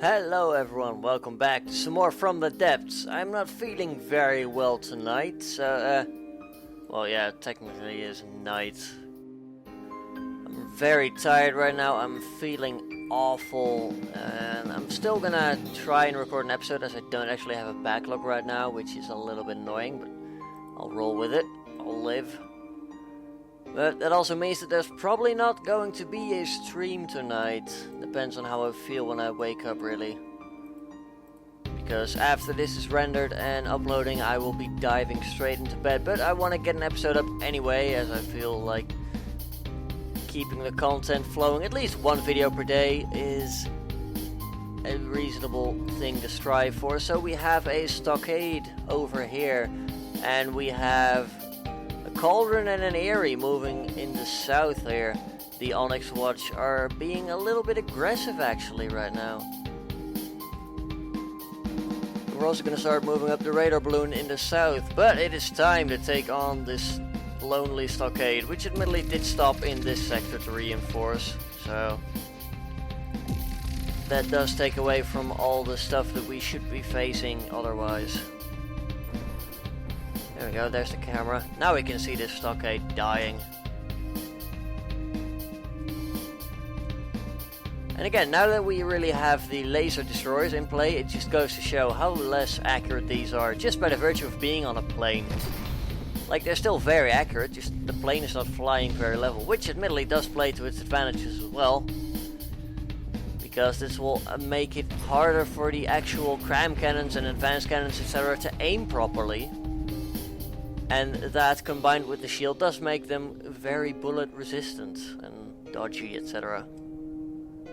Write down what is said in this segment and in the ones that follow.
Hello everyone, welcome back to some more From the Depths. I'm not feeling very well tonight, so well yeah, technically it is night. I'm very tired right now, I'm feeling awful, and I'm still gonna try and record an episode as I don't actually have a backlog right now, which is a little bit annoying, but I'll roll with it, I'll live. But that also means that there's probably not going to be a stream tonight. Depends on how I feel when I wake up, really. Because after this is rendered and uploading, I will be diving straight into bed. But I want to get an episode up anyway, as I feel like keeping the content flowing. At least one video per day is a reasonable thing to strive for. So we have a stockade over here, and we have Cauldron and an Eyrie moving in the south here. The Onyx Watch are being a little bit aggressive actually right now. We're also going to start moving up the radar balloon in the south, but it is time to take on this lonely stockade, which admittedly did stop in this sector to reinforce, so that does take away from all the stuff that we should be facing otherwise. There we go, there's the camera. Now we can see this stockade dying. And again, now that we really have the laser destroyers in play, it just goes to show how less accurate these are, just by the virtue of being on a plane. Like, they're still very accurate, just the plane is not flying very level, which admittedly does play to its advantages as well. Because this will make it harder for the actual cram cannons and advanced cannons, etc. to aim properly. And that, combined with the shield, does make them very bullet resistant and dodgy, etc.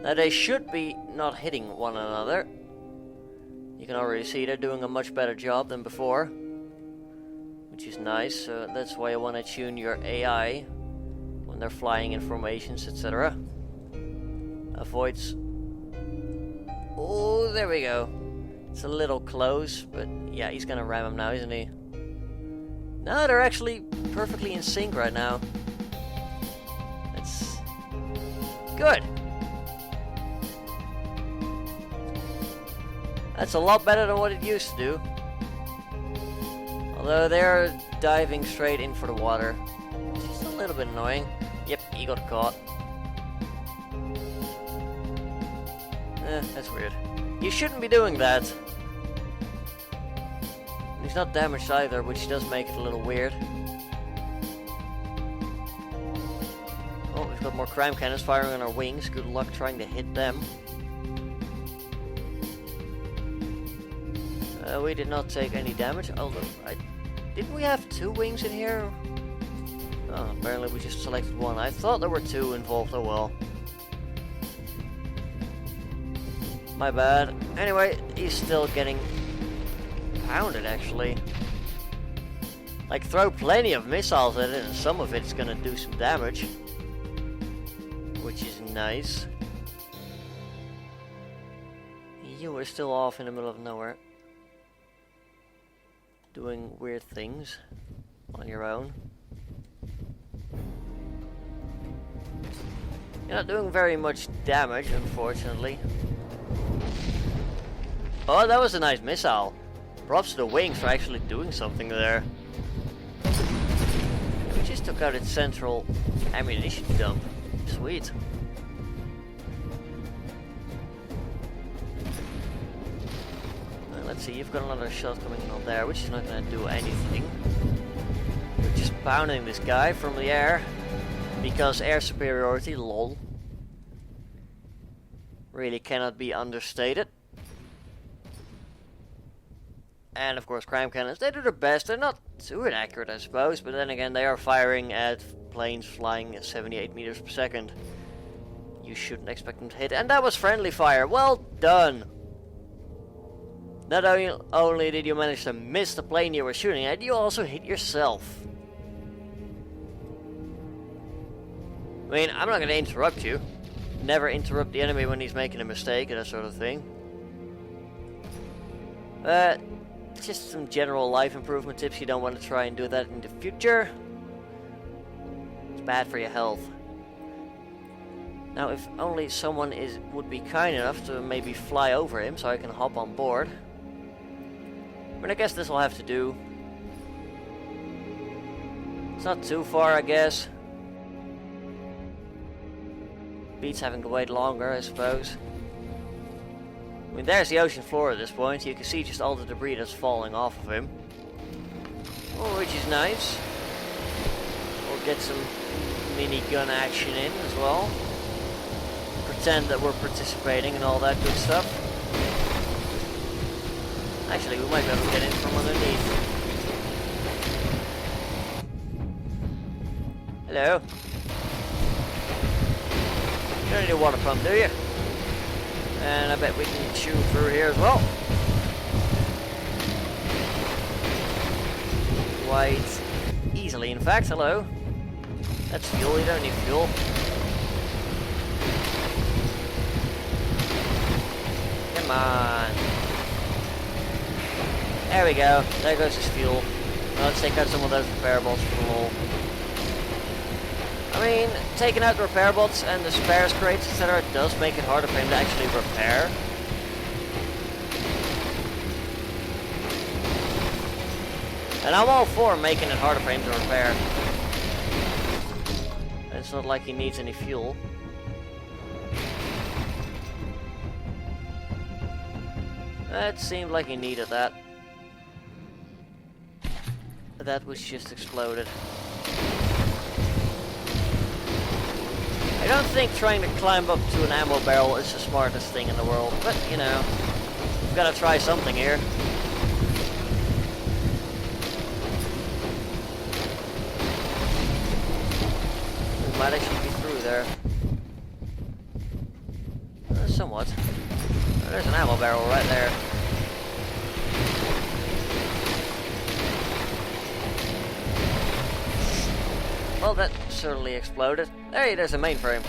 Now they should be not hitting one another. You can already see they're doing a much better job than before, which is nice. So that's why I want to tune your AI when they're flying in formations, etc. Avoids... Oh, there we go. It's a little close, but yeah, he's gonna ram him now, isn't he? No, they're actually perfectly in sync right now. That's good. That's a lot better than what it used to do. Although they're diving straight in for the water, which is a little bit annoying. Yep, he got caught. That's weird. You shouldn't be doing that. He's not damaged either, which does make it a little weird. Oh, we've got more crime cannons firing on our wings. Good luck trying to hit them. We did not take any damage, although didn't we have two wings in here? Oh, apparently we just selected one. I thought there were two involved, oh well. My bad. Anyway, he's still getting pounded actually. Like, throw plenty of missiles at it and some of it's gonna do some damage, which is nice. You were still off in the middle of nowhere, doing weird things on your own. You're not doing very much damage, unfortunately. Oh, that was a nice missile. Props to the wings for actually doing something there. We just took out its central ammunition dump. Sweet. Let's see, you've got another shot coming in on there, which is not going to do anything. We're just pounding this guy from the air. Because air superiority, lol. Really cannot be understated. And of course, crime cannons, they do their best. They're not too inaccurate, I suppose, but then again, they are firing at planes flying at 78 meters per second. You shouldn't expect them to hit. And that was friendly fire. Well done. Not only did you manage to miss the plane you were shooting at, you also hit yourself. I mean, I'm not going to interrupt you. Never interrupt the enemy when he's making a mistake and that sort of thing. Just some general life improvement tips. You don't want to try and do that in the future. It's bad for your health. Now, if only someone would be kind enough to maybe fly over him so I can hop on board. But I guess this will have to do. It's not too far, I guess. Beats having to wait longer, I suppose. I mean, there's the ocean floor at this point. You can see just all the debris that's falling off of him. Oh, which is nice. We'll get some minigun action in as well. Pretend that we're participating and all that good stuff. Actually, we might be able to get in from underneath. Hello. You don't need a water pump, do you? And I bet we can chew through here as well. Quite easily, in fact. Hello. That's fuel, you don't need fuel. Come on. There we go. There goes his fuel. Now let's take out some of those repair bolts for the hole. I mean, taking out the repair bots and the spares crates, etc. does make it harder for him to actually repair. And I'm all for making it harder for him to repair. It's not like he needs any fuel. It seemed like he needed that. That was just exploded. I don't think trying to climb up to an ammo barrel is the smartest thing in the world, but you know, we've got to try something here. We might actually be through there. Somewhat. There's an ammo barrel right there. Well, that certainly exploded. There's a mainframe.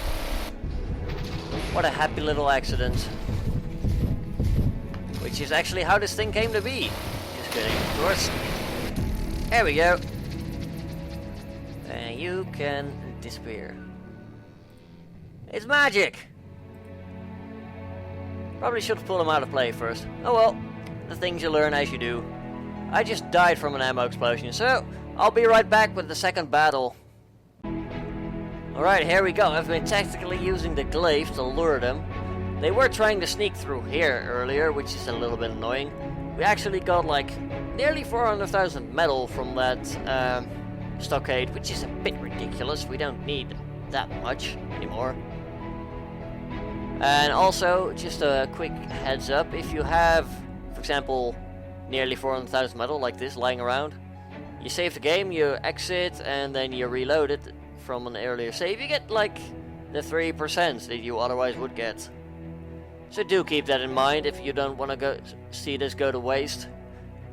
What a happy little accident. Which is actually how this thing came to be. Just kidding, of course. There we go. And you can disappear. It's magic! Probably should have pulled him out of play first. Oh well, the things you learn as you do. I just died from an ammo explosion, so I'll be right back with the second battle. Alright, here we go. I've been tactically using the glaive to lure them. They were trying to sneak through here earlier, which is a little bit annoying. We actually got like nearly 400,000 metal from that stockade, which is a bit ridiculous. We don't need that much anymore. And also, just a quick heads up, if you have, for example, nearly 400,000 metal like this lying around, you save the game, you exit, and then you reload it from an earlier save, you get like the 3% that you otherwise would get. So do keep that in mind if you don't want to see this go to waste.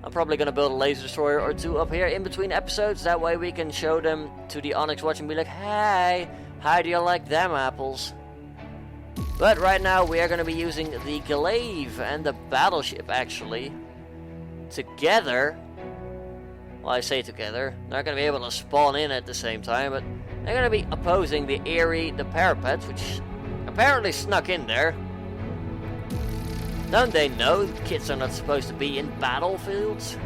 I'm probably going to build a laser destroyer or two up here in between episodes, that way we can show them to the Onyx Watch and be like, hey, how do you like them apples? But right now we are going to be using the glaive and the battleship actually together. Well, I say together. They're not going to be able to spawn in at the same time, but they're going to be opposing the Eerie, the parapets, which apparently snuck in there. Don't they know kids are not supposed to be in battlefields?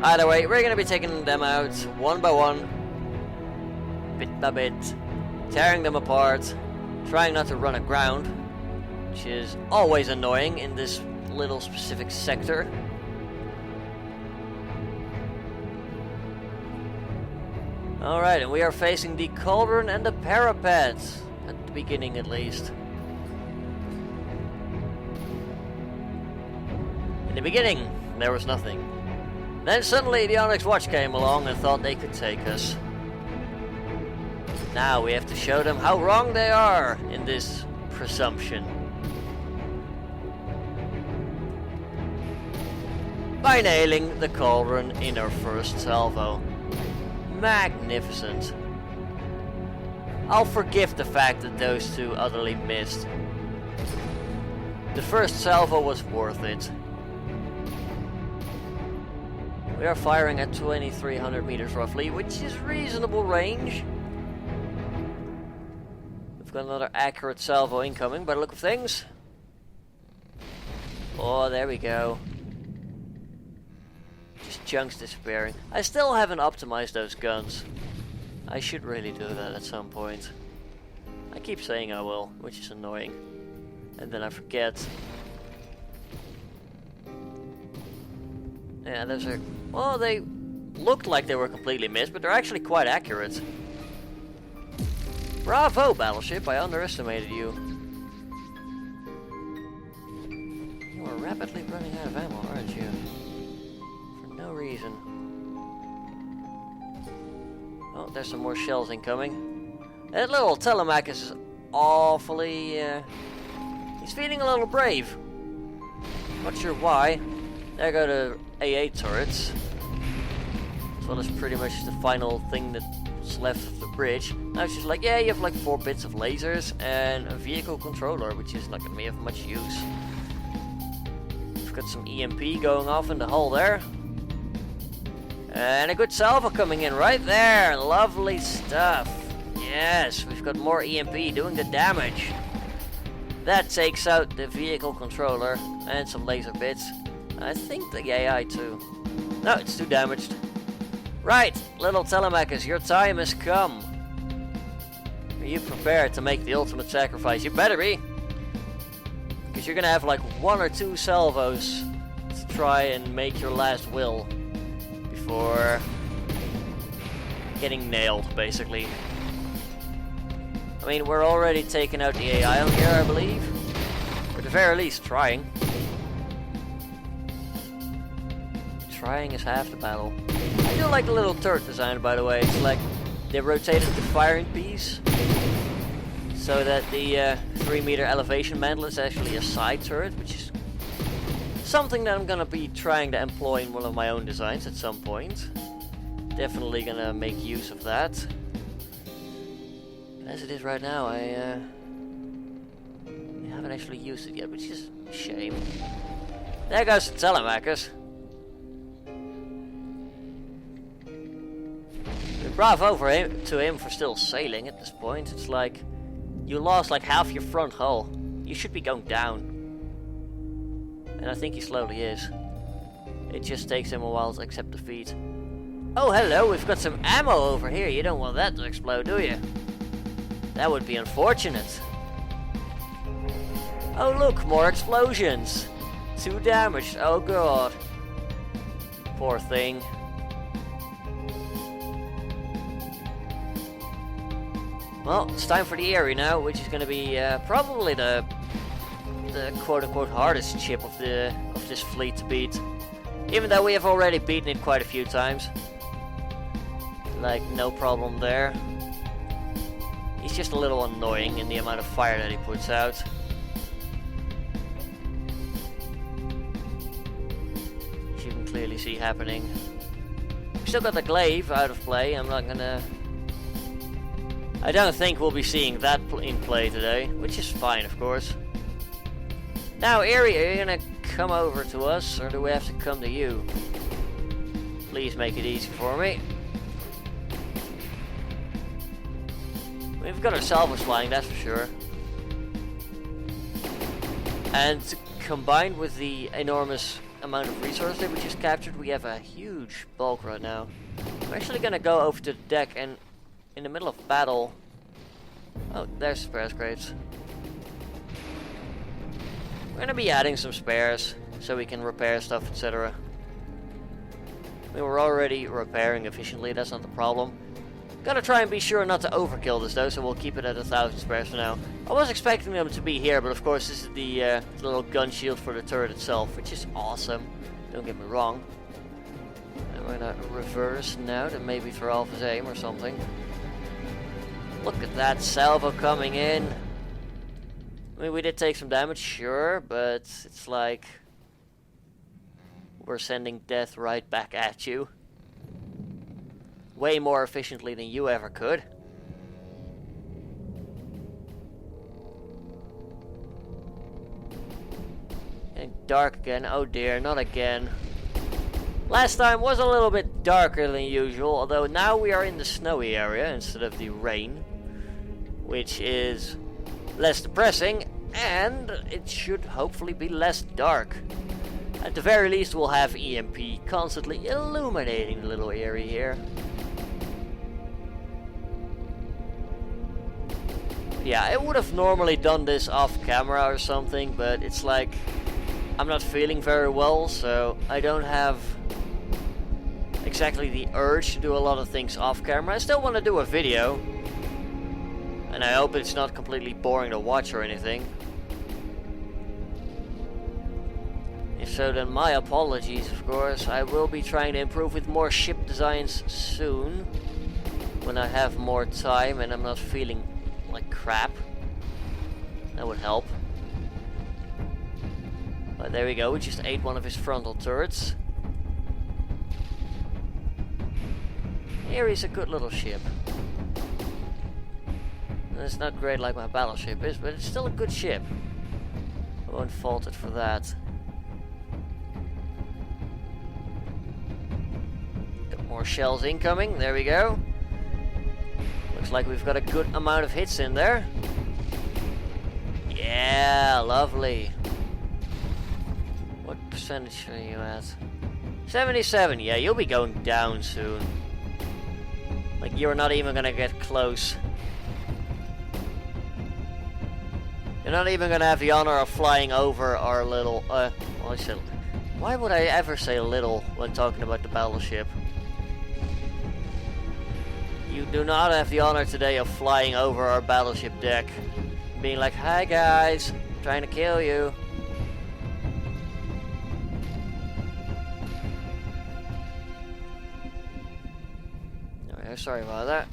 Either way, we're going to be taking them out one by one, bit by bit, tearing them apart, trying not to run aground, which is always annoying in this little specific sector. Alright, and we are facing the cauldron and the parapet, at the beginning at least. In the beginning, there was nothing. Then suddenly the Onyx Watch came along and thought they could take us. Now we have to show them how wrong they are in this presumption. By nailing the cauldron in our first salvo. Magnificent. I'll forgive the fact that those two utterly missed. The first salvo was worth it. We are firing at 2300 meters roughly, which is reasonable range. We've got another accurate salvo incoming by the look of things. Oh, there we go. Just chunks disappearing. I still haven't optimized those guns. I should really do that at some point. I keep saying I will, which is annoying. And then I forget. Yeah, those are... Well, they looked like they were completely missed, but they're actually quite accurate. Bravo, Battleship, I underestimated you. You are rapidly running out of ammo, aren't you? For no reason. Oh, there's some more shells incoming. That little Telemachus is awfully... he's feeling a little brave. Not sure why. There go the AA turrets. As well as pretty much the final thing that's left of the bridge. Now it's just like, yeah, you have like 4 bits of lasers and a vehicle controller, which is not going to be of much use. We've got some EMP going off in the hull there. And a good salvo coming in right there. Lovely stuff. Yes, we've got more EMP doing the damage. That takes out the vehicle controller and some laser bits. I think the AI too. No, it's too damaged. Right, little Telemachus, your time has come. Are you prepared to make the ultimate sacrifice? You better be. Because you're gonna have like 1 or 2 salvos to try and make your last will. Before getting nailed, basically. I mean, we're already taking out the AI on here, I believe. Or at the very least, trying. Trying is half the battle. I do like the little turret design, by the way. It's like they rotated the firing piece so that the 3-meter elevation mantle is actually a side turret, which is something that I'm gonna be trying to employ in one of my own designs at some point. Definitely gonna make use of that. But as it is right now, I haven't actually used it yet, which is a shame. There goes the Telemachus. Bravo to him for still sailing at this point. It's like, you lost like half your front hull. You should be going down. And I think he slowly is. It just takes him a while to accept defeat. Oh, hello, we've got some ammo over here. You don't want that to explode, do you? That would be unfortunate. Oh, look, more explosions. 2 damaged. Oh, God. Poor thing. Well, it's time for the Erie now, which is going to be probably the quote-unquote hardest ship of this fleet to beat. Even though we have already beaten it quite a few times. Like, no problem there. He's just a little annoying in the amount of fire that he puts out. As you can clearly see happening. We still got the glaive out of play. I don't think we'll be seeing that in play today, which is fine, of course. Now, Erie, are you gonna come over to us, or do we have to come to you? Please make it easy for me. We've got our salvos flying, that's for sure. And combined with the enormous amount of resources that we just captured, we have a huge bulk right now. I'm actually gonna go over to the deck and in the middle of battle... Oh, there's spares crates. We're gonna be adding some spares so we can repair stuff, etc. We were already repairing efficiently, that's not the problem. Gotta try and be sure not to overkill this though, so we'll keep it at 1,000 spares for now. I was expecting them to be here, but of course this is the little gun shield for the turret itself, which is awesome. Don't get me wrong. And we're gonna reverse now to maybe throw off his aim or something. Look at that salvo coming in. I mean, we did take some damage, sure, but it's like we're sending death right back at you. Way more efficiently than you ever could. Getting dark again. Oh dear, not again. Last time was a little bit darker than usual, although now we are in the snowy area instead of the rain. which is less depressing, and it should hopefully be less dark. At the very least, we'll have EMP constantly illuminating the little area here. Yeah, I would have normally done this off camera or something, but it's like I'm not feeling very well, so I don't have exactly the urge to do a lot of things off camera. I still want to do a video, and I hope it's not completely boring to watch or anything. If so, then my apologies, of course. I will be trying to improve with more ship designs soon, when I have more time and I'm not feeling like crap. That would help. But there we go, we just ate one of his frontal turrets. Here is a good little ship. It's not great like my battleship is, but it's still a good ship. I won't fault it for that. Got more shells incoming, there we go. Looks like we've got a good amount of hits in there. Yeah, lovely. What percentage are you at? 77, yeah, you'll be going down soon. Like, you're not even gonna get close. You're not even gonna have the honor of flying over our little, well, I said, why would I ever say little when talking about the battleship? You do not have the honor today of flying over our battleship deck. Being like, hi guys, I'm trying to kill you. Oh, sorry about that.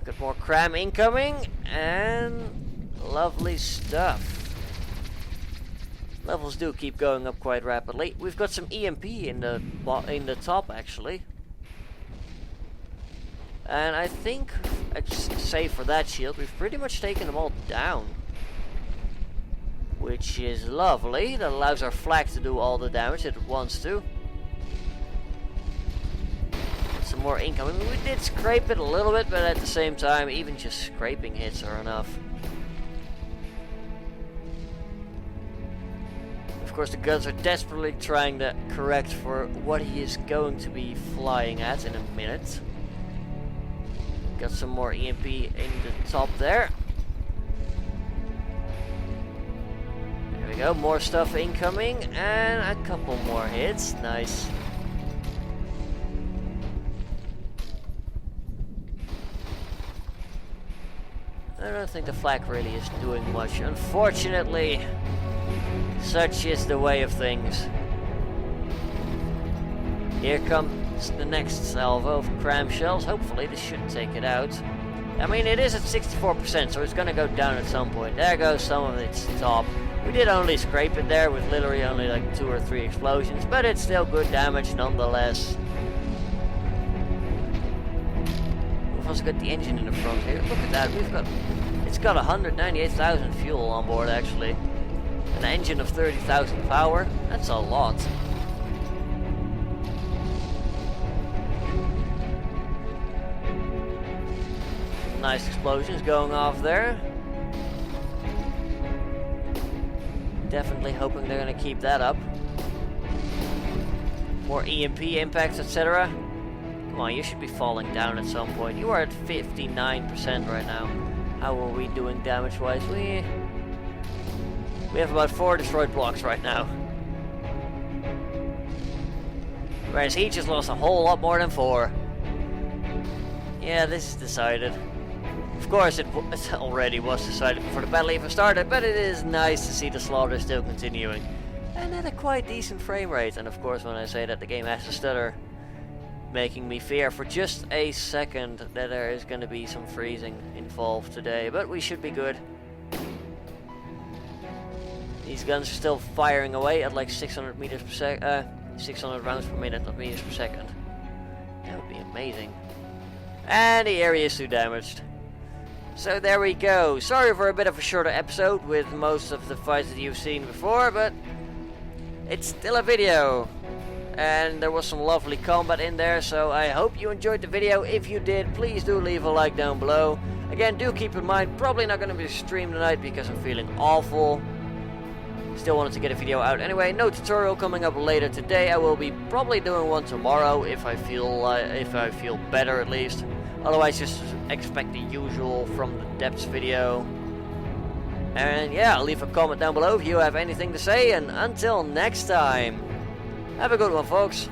Got more cram incoming, and lovely stuff. Levels do keep going up quite rapidly. We've got some EMP in the top actually. And I think, save for that shield, we've pretty much taken them all down. Which is lovely. That allows our flag to do all the damage that it wants to. Some more incoming. We did scrape it a little bit, but at the same time, even just scraping hits are enough. Of course, the guns are desperately trying to correct for what he is going to be flying at in a minute. Got some more EMP in the top there. There we go, more stuff incoming, and a couple more hits. Nice. I don't think the flak really is doing much, unfortunately. Such is the way of things. Here comes the next salvo of cram shells. Hopefully this should take it out. I mean, it is at 64%, so it's gonna go down at some point. There goes some of its top. We did only scrape it there with literally only like 2 or 3 explosions, but it's still good damage nonetheless. We've also got the engine in the front here. Look at that. It's got 198,000 fuel on board actually. An engine of 30,000 power. That's a lot. Nice explosions going off there. Definitely hoping they're going to keep that up. More EMP impacts, etc. Come on, you should be falling down at some point. You are at 59% right now. How are we doing damage-wise? We have about 4 destroyed blocks right now. Whereas he just lost a whole lot more than 4. Yeah, this is decided. Of course, it already was decided before the battle even started, but it is nice to see the slaughter still continuing. And at a quite decent frame rate. And of course, when I say that the game has a stutter, making me fear for just a second that there is going to be some freezing involved today. But we should be good. These guns are still firing away at like 600 meters per sec. 600 rounds per minute, not meters per second. That would be amazing. And the area is too damaged. So there we go. Sorry for a bit of a shorter episode with most of the fights that you've seen before, but it's still a video. and there was some lovely combat in there, so I hope you enjoyed the video. If you did, please do leave a like down below. Again, do keep in mind, probably not going to be streamed tonight because I'm feeling awful. Still wanted to get a video out anyway. No tutorial coming up later today. I will be probably doing one tomorrow if I feel better at least. Otherwise, just expect the usual from the depths video. And yeah, leave a comment down below if you have anything to say. And until next time, have a good one, folks.